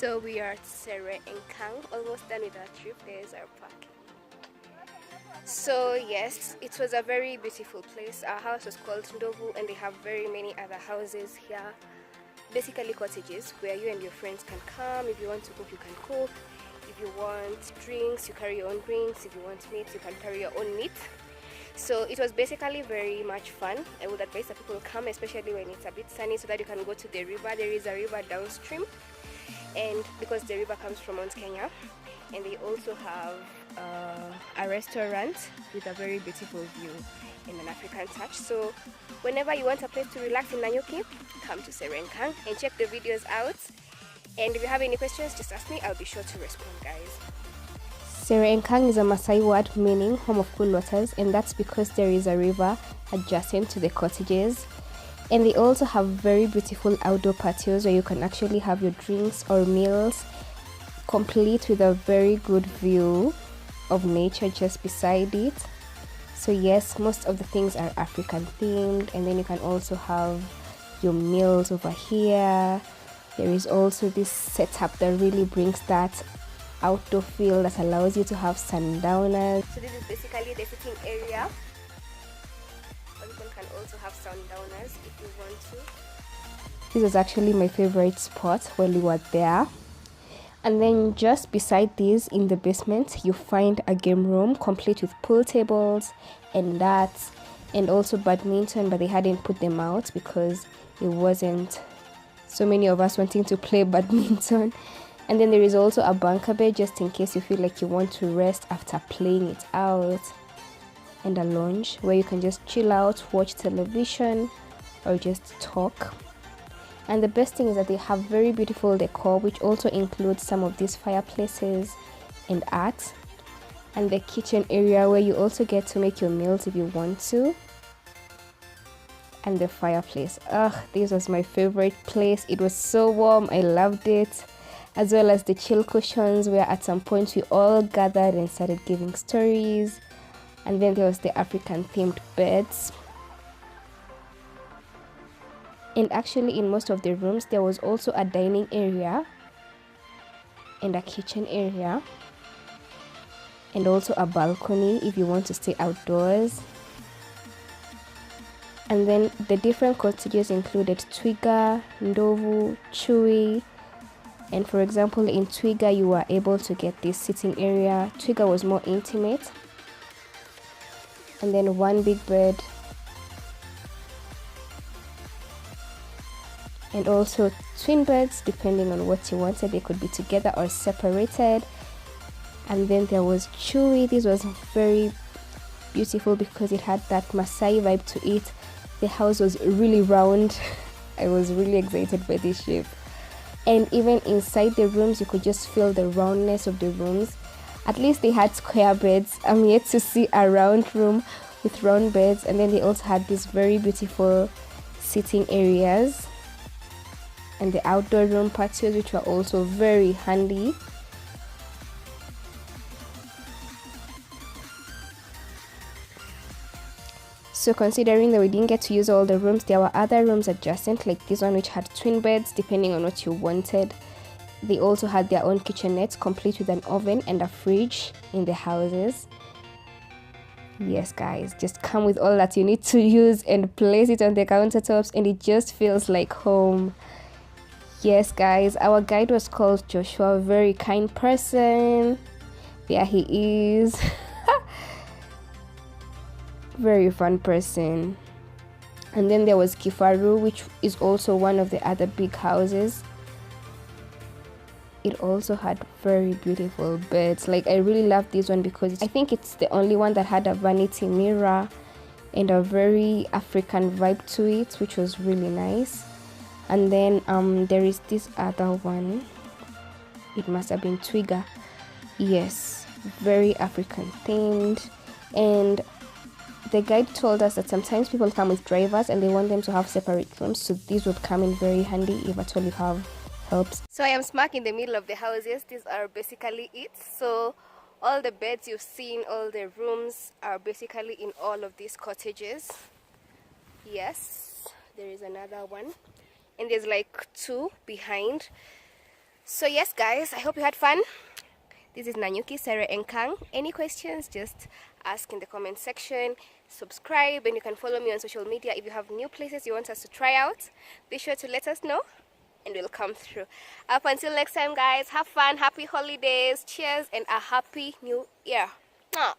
So we are at Sere and Kang, almost done with our trip. There's our park. So yes, it was a very beautiful place. Our house was called Ndovu, and they have very many other houses here, basically cottages where you and your friends can come. If you want to cook, you can cook. If you want drinks, you carry your own drinks. If you want meat, you can carry your own meat. So it was basically very much fun. I would advise that people come, especially when it's a bit sunny, so that you can go to the river. There is a river downstream, and because the river comes from Mount Kenya, and they also have a restaurant with a very beautiful view in an African touch. So whenever you want a place to relax in Nanyuki, come to Serenkang and check the videos out. And if you have any questions, just ask me. I'll be sure to respond, guys. Serenkang is a Maasai word meaning home of cool waters, and that's because there is a river adjacent to the cottages. And they also have very beautiful outdoor patios where you can actually have your drinks or meals, complete with a very good view of nature just beside it. So yes, most of the things are African themed, and then you can also have your meals over here. There is also this setup that really brings that outdoor feel that allows you to have sundowners. So this is basically the sitting area. People can also have sundowners if you want to. This was actually my favorite spot when we were there. And then just beside this, in the basement, you find a game room complete with pool tables and darts and also badminton, but they hadn't put them out because it wasn't so many of us wanting to play badminton. And then there is also a bunker bed just in case you feel like you want to rest after playing it out, and a lounge where you can just chill out, watch television, or just talk. And the best thing is that they have very beautiful decor, which also includes some of these fireplaces and art, and the kitchen area where you also get to make your meals if you want to, and the fireplace. This was my favorite place. It was so warm. I loved it. As well as the chill cushions where at some point we all gathered and started giving stories. And then there was the African themed beds. And actually in most of the rooms there was also a dining area and a kitchen area, and also a balcony if you want to stay outdoors. And then the different cottages included Twiga, Ndovu, Chui. And for example, in Twiga you were able to get this sitting area. Twiga was more intimate. And then one big bed. And also twin beds, depending on what you wanted. They could be together or separated. And then there was Chui. This was very beautiful because it had that Maasai vibe to it. The house was really round. I was really excited by this shape. And even inside the rooms, you could just feel the roundness of the rooms. At least they had square beds. I'm yet to see a round room with round beds. And then they also had these very beautiful sitting areas. And the outdoor room patios, which were also very handy. So considering that we didn't get to use all the rooms, there were other rooms adjacent, like this one which had twin beds depending on what you wanted. They also had their own kitchenettes complete with an oven and a fridge in the houses. Yes guys, just come with all that you need to use and place it on the countertops, and it just feels like home. Yes guys, our guide was called Joshua, a very kind person. There he is. Very fun person. And then there was Kifaru, which is also one of the other big houses. It also had very beautiful beds. Like, I really love this one because I think it's the only one that had a vanity mirror and a very African vibe to it, which was really nice. And then there is this other one. It must have been Twiga. Yes, very African themed. And the guide told us that sometimes people come with drivers and they want them to have separate rooms, so these would come in very handy if at all you have helps. So I am smack in the middle of the houses. These are basically it. So all the beds you've seen, all the rooms are basically in all of these cottages. Yes, there is another one, and there's like two behind. So yes guys, I hope you had fun. This is Nanyuki, Sarah, and Kang. Any questions, just ask in the comment section. Subscribe, and you can follow me on social media. If you have new places you want us to try out, be sure to let us know and we'll come through. Up until next time guys, have fun, happy holidays, cheers, and a happy new year. Mwah.